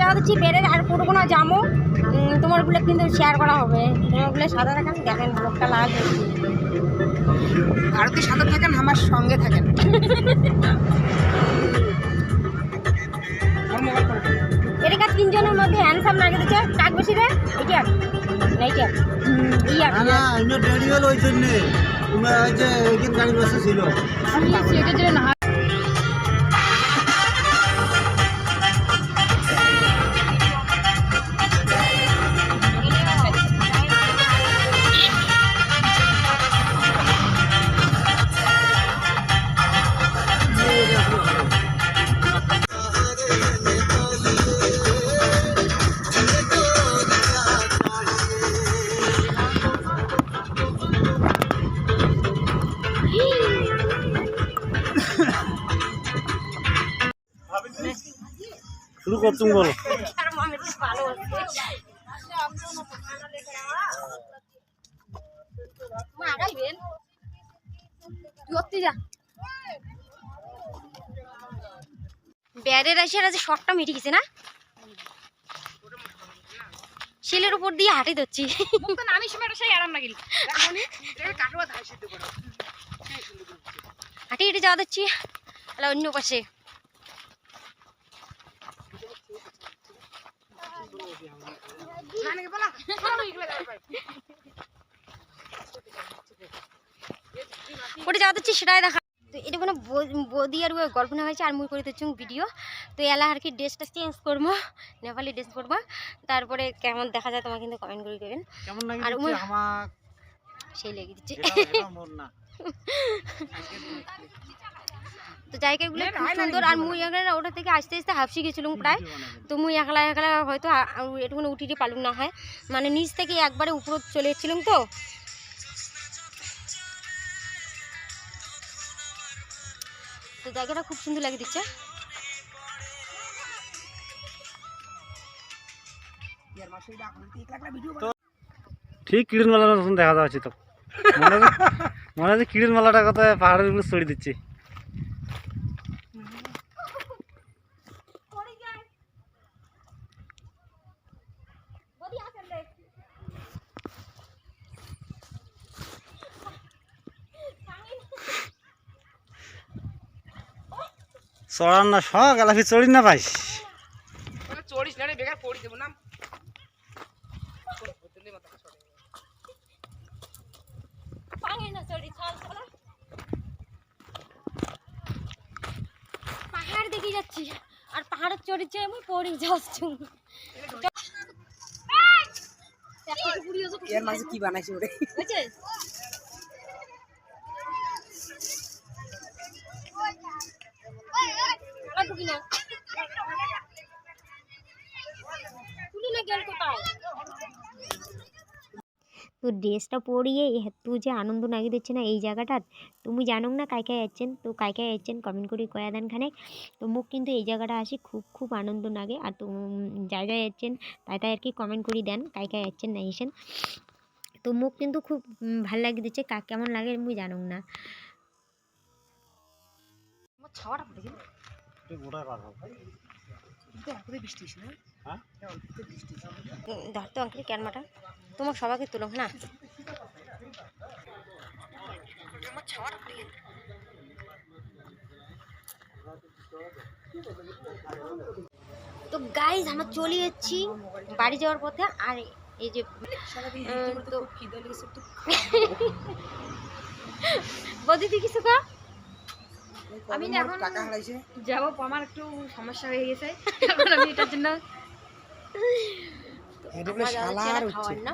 যাওয়া দিচ্ছি বেড়ে আর পুরোনো জামো তোমারগুলো কিন্তু শেয়ার করা হবে। তোমারগুলো সাদা থাকেন, দেখেন ব্লগটা লাল হয়েছে। ভারতে সাদা থাকেন, আমার সঙ্গে থাকেন। এদিকে তিনজনের মধ্যে হ্যান্ডসাম লাগে দিচ্ছে, কাক বেশি রে এটা নাইটা না ইনো দেরি হলো ওই জন্য তোমরা ওই যে ওইদিন গাড়ি বসেছিল সেটার জন্য না শুরু কর তুমি বলো। ব্যারের আসে যে শর্টটা মিটে গেছে না, শিলের উপর দিয়ে হাঁটি ধরছি। হাঁটি হেঁটে যাওয়া দিচ্ছি অন্য পাশে। ওটা যাওয়া দিচ্ছি সেটাই দেখা। তো এটা কোনো বদি আর গল্প না হয়েছে আর মুই করে দিচ্ছি ভিডিও। তো এলা আর কি ড্রেসটা চেঞ্জ করবো, নেপালি ড্রেস করবো, তারপরে কেমন দেখা যায় তোমার কিন্তু কমেন্ট করে দেবেন। আর সেই লেগে দিচ্ছে। তো জায়গাগুলো খুব সুন্দর। আর মুই একলা ওটা থেকে আস্তে আস্তে হাফসি গেছিলাম প্রায়। তো মুই একলা একলা হয়তো এটুকুন উঠিয়ে পালুম না হয়, মানে নিচ থেকে একবারে উপর চলে এসেছিলাম। তো জায়গাটা খুব সুন্দর লাগে দিচ্ছে। ঠিক কিড়িন মেলার মতন দেখা যাচ্ছে। তো মনে হচ্ছে কিড়িন মেলাটা কথা পাহাড়ের উপরে চড়ি দিচ্ছি। চড়ার না শখ এলাফি চড়ি না পাইস চড়িস না রে, বেকার পড়ি দেবো না। পাহাড় দেখে যাচ্ছি আর পাহাড়ে চড়েছে আমি পড়ে যাচ্ছি। এর মাঝে কি বানাইছে ওরে তো ড্রেসটা পরিয়ে এত যে আনন্দ নাগি দিচ্ছে না এই জায়গাটার, তুমি জানো না কাই কাই যাচ্ছেন। তো কাই কাই যাচ্ছেন কমেন্ট করে কয়া দেন খানে। তো মুখ কিন্তু এই জায়গাটা আসি খুব খুব আনন্দ লাগে। আর তো যাই যাই যাচ্ছেন তাই তাই আর কি কমেন্ট করে দেন কাই কাই যাচ্ছেন না এসেন। তো মুখ কিন্তু খুব ভাল লাগে দিচ্ছে, কাক কেমন লাগে মুই জানো না। ধরতো আঙ্কেল ক্যানমাটা তোমার সবাইকে তুলো না। তো গাইজ আমরা চলে যাচ্ছি বাড়ি যাওয়ার পথে। আর এই যে বদি কিছু কা আমি এখন যাবো, আমার একটু সমস্যা হয়ে গেছে এখন আমি এটার জন্য খাওয়ার না। না